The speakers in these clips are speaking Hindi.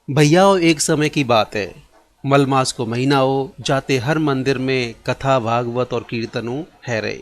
भैयाओ, एक समय की बात है। मलमास को महीना हो जाते हर मंदिर में कथा भागवत और कीर्तनों है रहे।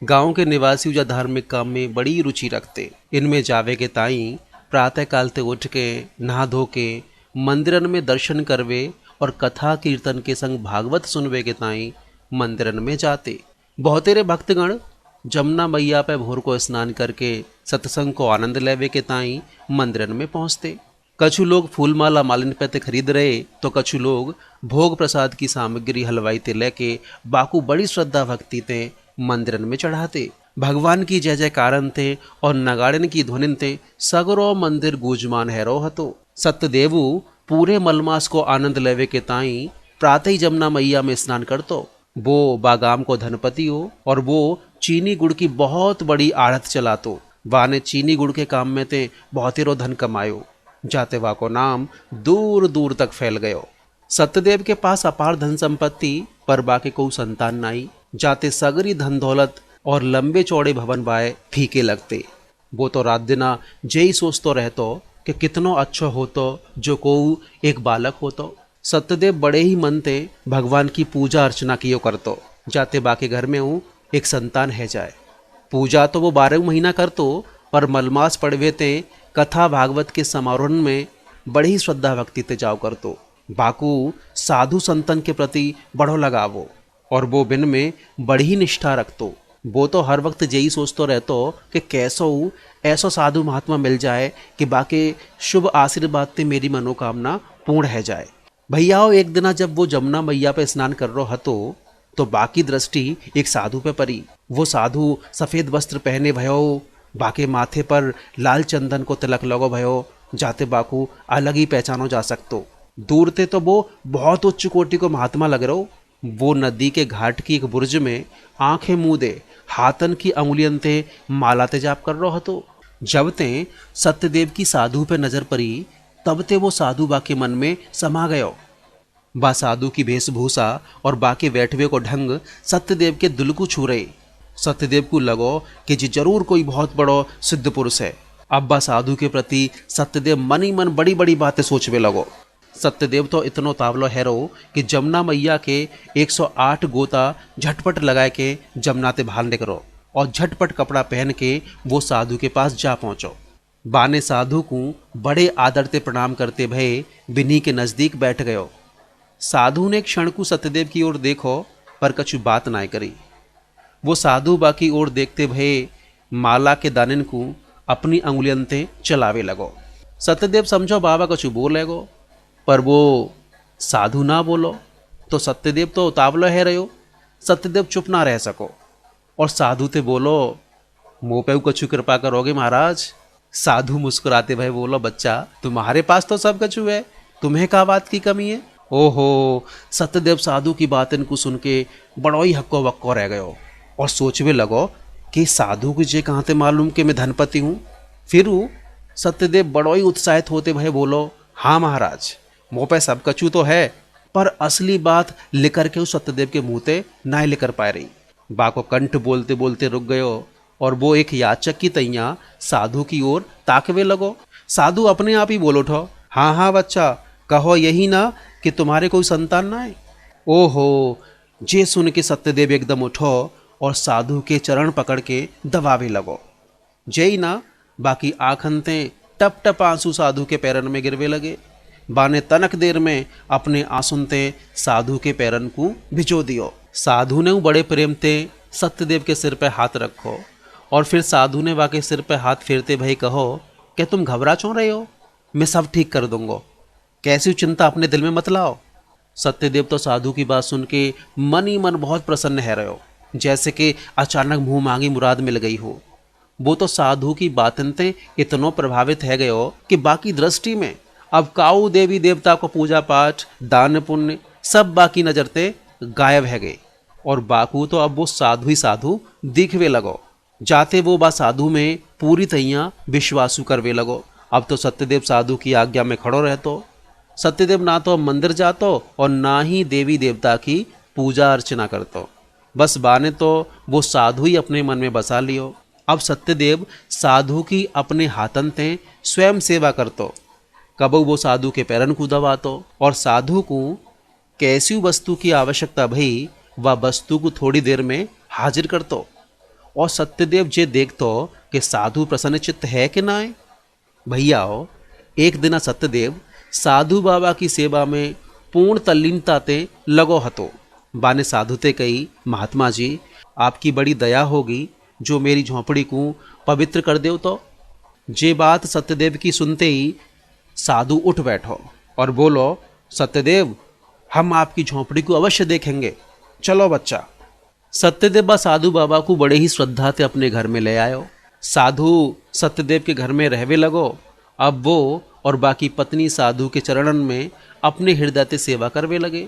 गांव के निवासी या धार्मिक काम में बड़ी रुचि रखते। इनमें जावे के ताई प्रातः काल ते उठ के नहा धो के मंदिरन में दर्शन करवे और कथा कीर्तन के संग भागवत सुनवे के ताई मंदिरन में जाते। बहुतेरे भक्तगण जमुना मैया पे भोर को स्नान करके सत्संग को आनंद लेवे के ताई मंदिरन में पहुंचते। कछु लोग फूलमाला मालिन पे ते खरीद रहे तो कछु लोग भोग प्रसाद की सामग्री हलवाई ते लेके बाकू बड़ी श्रद्धा भक्ति ते मंदिरन में चढ़ाते। भगवान की जय जयकारन थे और नगाड़न की ध्वनिन ते सगरो मंदिर गूंजमान हैरो हतो। सत्यदेवु पूरे मलमास को आनंद लेवे के ताई प्रातः ही जमुना मैया में स्नान करतो। वो बागाम को धनपति हो और वो चीनी गुड़ की बहुत बड़ी आढ़त चलातो। वाने चीनी गुड़ के काम में ते बहुतेरो धन कमायो। जाते वा को नाम दूर दूर तक फैल गयो। सत्यदेव के पास अपार धन संपत्ति पर बाके को संतान नाई। जाते सगरी धन दौलत और लंबे चौड़े भवन बाय फीके लगते। वो तो रात दिना जय सोचतो रहतो कि कितनो अच्छो होतो जो को एक बालक होतो। सत्यदेव बड़े ही मन ते भगवान की पूजा अर्चना कियो करतो। जाते बाके घर में हूँ एक संतान है जाए। पूजा तो वो 12 महीना करतो पर मलमास पड़वे ते कथा भागवत के समारोह में बड़ी श्रद्धा भक्ति ते जाओ करतो। बाकू साधु संतन के प्रति बड़ो लगावो और वो बिन में बड़ी ही निष्ठा रखतो। वो तो हर वक्त यही सोचतो रहतो कि कैसो ऐसो साधु महात्मा मिल जाए कि बाकी शुभ आशीर्वाद ते मेरी मनोकामना पूर्ण है जाए। भैयाओ, एक दिना जब वो जमुना मैया पे स्नान कर रो हतो तो बाकी दृष्टि एक साधु पे पड़ी। वो साधु सफेद वस्त्र पहने भयो, बाके माथे पर लाल चंदन को तिलक लगो भयो। जाते बाकू अलग ही पहचानो जा सकतो। दूर ते तो वो बहुत उच्च कोटि को महात्मा लग रहो। वो नदी के घाट की एक बुर्ज में आंखें मूंदे हाथन की अंगुलियन ते माला ते जाप कर रो हतो। जब ते सत्यदेव की साधु पे नजर पड़ी तब ते वो साधु बाके मन में समा गयो। बा साधु की वेशभूषा और बाके बैठवे को ढंग सत्यदेव के दिल को छू रहे। सत्यदेव को लगो कि जी जरूर कोई बहुत बड़ो सिद्ध पुरुष है। अब्बा साधु के प्रति सत्यदेव मन ही मन बड़ी बड़ी बातें सोचवे लगो। सत्यदेव तो इतनो तावलो हैरो कि जमुना मैया के 108 गोता झटपट लगाए के जमुना ते बाहर निकलो और झटपट कपड़ा पहन के वो साधु के पास जा पहुंचो। बाने साधु को बड़े आदर ते प्रणाम करते भये बिन्ही के नजदीक बैठ गयो। साधु ने क्षण को सत्यदेव की ओर देखो पर कछु बात ना करी। वो साधु बाकी ओर देखते भये माला के दानिन को अपनी अंगुलियन ते चलावे लगो। सत्यदेव समझो बाबा कछु बोलेगो पर वो साधु ना बोलो तो सत्यदेव तो उतावलो है रहो। सत्यदेव चुप ना रह सको और साधु ते बोलो, मुँह पे कछु कृपा करोगे महाराज। साधु मुस्कुराते भय बोलो, बच्चा तुम्हारे पास तो सब कछु है, तुम्हें क्या बात की कमी है। ओहो, सत्यदेव साधु की बात इनको सुन के बड़ो ही हक्को बक्को रह गयो और सोचवे लगो कि साधु को जे कहाँ ते मालूम कि मैं धनपति हूँ। फिर सत्यदेव बड़ो ही उत्साहित होते भय बोलो, हाँ महाराज मुँह पे सब कछु तो है पर असली बात लेकर के उस सत्यदेव के मुँह ते ना लेकर पाए रही। बाको कंठ बोलते बोलते रुक गयो और वो एक याचक की तैया साधु की ओर ताकवे लगो। साधु अपने आप ही बोल उठो, हाँ हाँ बच्चा, कहो यही ना कि तुम्हारे कोई संतान ना है। ओहो, जे सुन के सत्यदेव एकदम उठो और साधु के चरण पकड़ के दबावे लगो। जय ना बाकी आंखनते टप टप आंसू साधु के पैरन में गिरवे लगे। बाने तनक देर में अपने आंसुनते साधु के पैरन को भिजो दियो। साधु ने बड़े प्रेम ते सत्यदेव के सिर पे हाथ रखो और फिर साधु ने वाके सिर पे हाथ फेरते भाई कहो कि तुम घबरा क्यों रहे हो, मैं सब ठीक कर दूंगा, कैसी चिंता अपने दिल में मत लाओ। सत्यदेव तो साधु की बात सुन के मन ही मन बहुत प्रसन्न है रहे हो, जैसे कि अचानक मुंह मांगी मुराद मिल गई हो। वो तो साधु की बातन ते इतनो प्रभावित है गयो कि बाकी दृष्टि में अब काऊ देवी देवता को पूजा पाठ दान पुण्य सब बाकी नजर ते गायब है गए और बाकू तो अब वो साधु ही साधु दिखवे लगो। जाते वो बा साधु में पूरी तैया विश्वासु करवे लगो। अब तो सत्यदेव साधु की आज्ञा में खड़ो रहतो। सत्यदेव ना तो मंदिर जातो और ना ही देवी देवता की पूजा अर्चना करतो। बस बाने तो वो साधु ही अपने मन में बसा लियो। अब सत्यदेव साधु की अपने हाथन ते स्वयं सेवा करतो। कबू वो साधु के पैरन को दबातो और साधु को कैसी वस्तु की आवश्यकता भई वह वस्तु को थोड़ी देर में हाजिर करतो। और सत्यदेव जे देखतो कि साधु प्रसन्न चित्त है कि ना है। भैयाओ, एक दिन सत्यदेव साधु बाबा की सेवा में पूर्ण तल्लीनता ते लगो हतो। बाने साधु ते कही, महात्मा जी आपकी बड़ी दया होगी जो मेरी झोंपड़ी को पवित्र कर देव। तो जे बात सत्यदेव की सुनते ही साधु उठ बैठो और बोलो, सत्यदेव हम आपकी झोंपड़ी को अवश्य देखेंगे, चलो बच्चा। सत्यदेव बा साधु बाबा को बड़े ही श्रद्धा से अपने घर में ले आयो। साधु सत्यदेव के घर में रहवे लगो। अब वो और बाकी पत्नी साधु के चरणन में अपने हृदय से सेवा करवे लगे।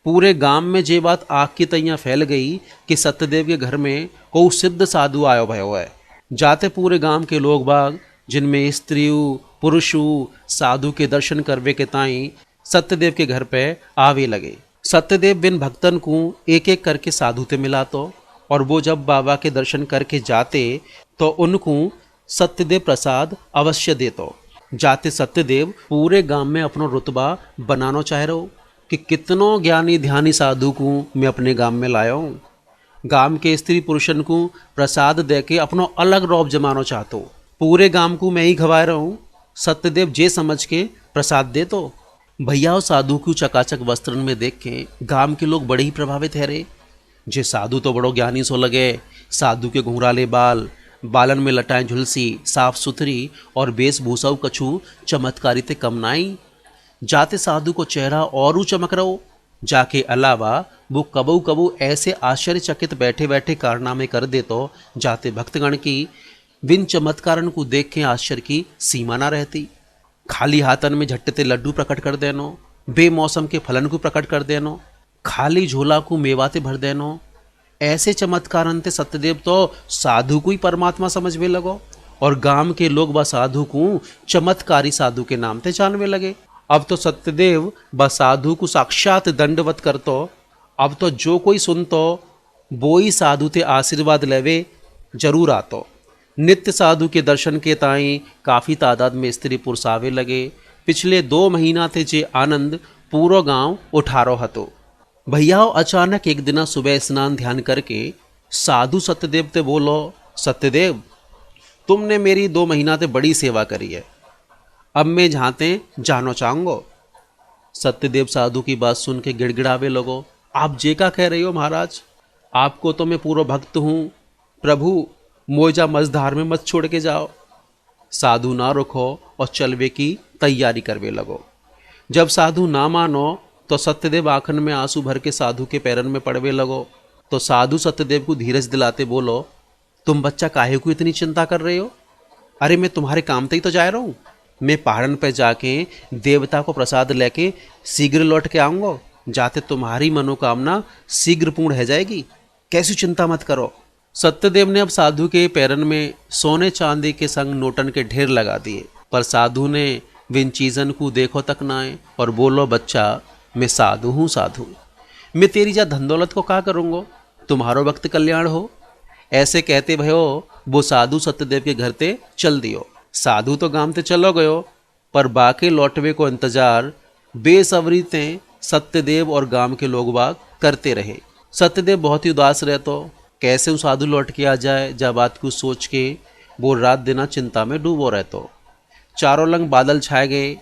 पूरे गांव में जे बात आग की तैयां फैल गई कि सत्यदेव के घर में को सिद्ध साधु आयो भयो है। जाते पूरे गांव के लोग बाग, जिनमें स्त्रियों पुरुषों, साधु के दर्शन करवे के ताई सत्यदेव के घर पे आवे लगे। सत्यदेव बिन भक्तन को एक एक करके साधु ते मिलातो और वो जब बाबा के दर्शन करके जाते तो उनको सत्यदेव प्रसाद अवश्य देतो। जाते सत्यदेव पूरे गांव में अपनो रुतबा बनानो चाह रहो कि कितनो ज्ञानी ध्यानी साधु को मैं अपने गांव में लाया हूँ। गांव के स्त्री पुरुषन को प्रसाद दे के अपनो अलग रौब जमानो चाहतो। पूरे गांव को मैं ही खवा रहा हूँ, सत्यदेव जे समझ के प्रसाद दे। तो भैया साधु को चकाचक वस्त्रन में देख के गांव के लोग बड़े ही प्रभावित है रे। जे साधु तो बड़ो ज्ञानी सो लगे। साधु के घुंघराले बाल, बालन में लटाएं झुलसी साफ सुथरी और वेशभूषा कछु चमत्कारी ते कम नाई। जाते साधु को चेहरा और चमक रहो। जाके अलावा वो कबू कबू ऐसे आश्चर्यचकित बैठे बैठे कारनामे कर दे तो जाते भक्तगण की विन चमत्कारन को देख के आश्चर्य की सीमा ना रहती। खाली हाथन में झट्टते लड्डू प्रकट कर देनो, बेमौसम के फलन को प्रकट कर देनो, खाली झोला को मेवाते भर देनो। ऐसे चमत्कारन ते सत्यदेव तो साधु को ही परमात्मा समझवे लगो और गांव के लोग व साधु को चमत्कारी साधु के नाम ते जानवे लगे। अब तो सत्यदेव व साधु को साक्षात दंडवत करतो। अब तो जो कोई सुनतो वो ही साधु ते आशीर्वाद लेवे जरूर आतो। नित्य साधु के दर्शन के ताई काफ़ी तादाद में स्त्री पुरुष आवे लगे। पिछले 2 महीना थे जे आनंद पूरो गांव उठारो हतो। भैया अचानक एक दिन सुबह स्नान ध्यान करके साधु सत्यदेव ते बोलो, सत्यदेव तुमने मेरी 2 महीना ते बड़ी सेवा करी है, अब मैं झांते जानो चाहूँगो। सत्यदेव साधु की बात सुन के गिड़गिड़ावे लगो, आप जे का कह रही हो महाराज, आपको तो मैं पूरा भक्त हूँ, प्रभु मोजा मझधार में मत छोड़ के जाओ। साधु ना रुको और चलवे की तैयारी करवे लगो। जब साधु ना मानो तो सत्यदेव आंखन में आंसू भर के साधु के पैरन में पड़वे लगो। तो साधु सत्यदेव को धीरज दिलाते बोलो, तुम बच्चा काहे को इतनी चिंता कर रहे हो? अरे मैं तुम्हारे काम तक तो जा रहा हूँ। मैं पहाड़न पे जाके देवता को प्रसाद लेके शीघ्र लौट के आऊँगा। जाते तुम्हारी मनोकामना शीघ्र पूर्ण हो जाएगी, कैसी चिंता मत करो। सत्यदेव ने अब साधु के पैरन में सोने चांदी के संग नोटन के ढेर लगा दिए, पर साधु ने विन चीजन को देखो तक ना आए और बोलो, बच्चा मैं साधु हूँ, साधु मैं तेरी जा धन दौलत को क्या करूँगा, तुम्हारो वक्त कल्याण हो। ऐसे कहते भयो वो साधु सत्यदेव के घर ते चल दियो। साधु तो गांव ते चलो गयो, पर बाकी लौटवे को इंतजार बेसब्री ते सत्यदेव और गांव के लोग बाग करते रहे। सत्यदेव बहुत ही उदास रहतो, कैसे वो साधु लौट के आ जाए। जब बात को सोच के वो रात दिन चिंता में डूबो रहतो। चारों लंग बादल छाए गए,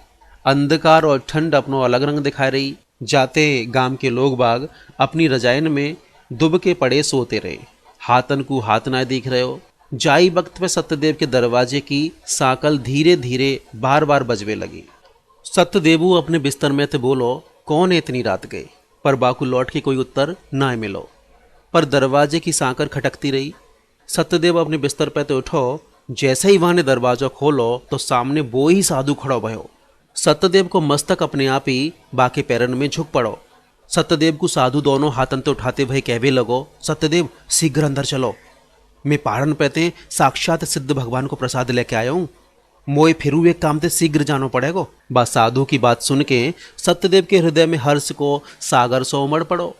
अंधकार और ठंड अपनो अलग रंग दिखा रही। जाते गांव के लोग बाग अपनी रजाइन में दुब के पड़े सोते रहे, हाथन को हाथ ना दिख रहे हो। जाई वक्त पे सत्यदेव के दरवाजे की साकल धीरे धीरे बार बार बजवे लगी। सत्यदेवू अपने बिस्तर में थे बोलो, कौन है इतनी रात गए? पर बाकू लौट के कोई उत्तर ना मिलो, पर दरवाजे की सांकर खटकती रही। सत्यदेव अपने बिस्तर पे तो उठो, जैसे ही वहां ने दरवाजा खोलो तो सामने वो ही साधु खड़ो भयो। सत्यदेव को मस्तक अपने आप ही बाके पैरन में झुक पड़ो। सत्यदेव को साधु दोनों हाथन तो उठाते भय कहवे लगो, सत्यदेव शीघ्र अंदर चलो, मैं पहाड़न पे साक्षात सिद्ध भगवान को प्रसाद लेके आया हूँ, मोए फिरू एक काम ते शीघ्र जानो पड़ेगो। बस साधु की बात सुन के सत्यदेव के हृदय में हर्ष को सागर सो उमड़ पड़ो।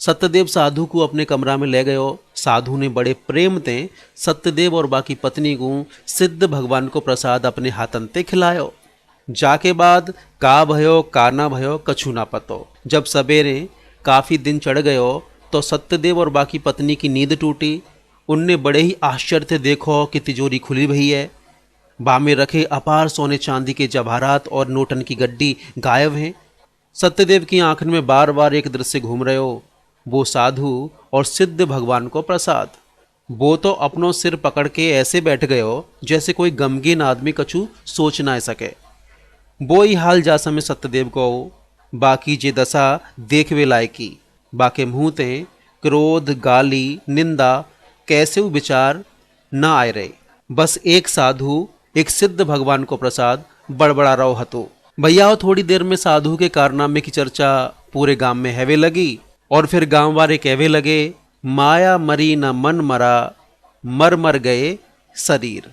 सत्यदेव साधु को अपने कमरा में ले गयो। साधु ने बड़े प्रेम ते सत्यदेव और बाकी पत्नी को सिद्ध भगवान को प्रसाद अपने हाथन ते खिलायो। जाके बाद का भयो का ना भयो कछु ना पतो। जब सवेरे काफी दिन चढ़ गयो तो सत्यदेव और बाकी पत्नी की नींद टूटी। उनने बड़े ही आश्चर्य से देखो कि तिजोरी खुली भई है। बामे रखे अपार सोने चांदी के जवाहरात और नोटन की गड्डी गायब हैं। सत्यदेव की आंखन में बार बार एक दृश्य घूम रहे हो, वो साधु और सिद्ध भगवान को प्रसाद। वो तो अपनों सिर पकड़ के ऐसे बैठ गए हो जैसे कोई गमगीन आदमी कछु सोच ना सके। वो ही हाल जा समय सत्यदेव को बाकी जे दशा देखवे लायकी। बाके मुँह ते क्रोध गाली निंदा कैसे विचार न आए रहे। बस एक साधु एक सिद्ध भगवान को प्रसाद बड़बड़ा रहो हतो। भैया थोड़ी देर में साधु के कारनामे की चर्चा पूरे गांव में हैवे लगी और फिर गांव वाले कहवे लगे, माया मरी न मन मरा, मर मर गए शरीर।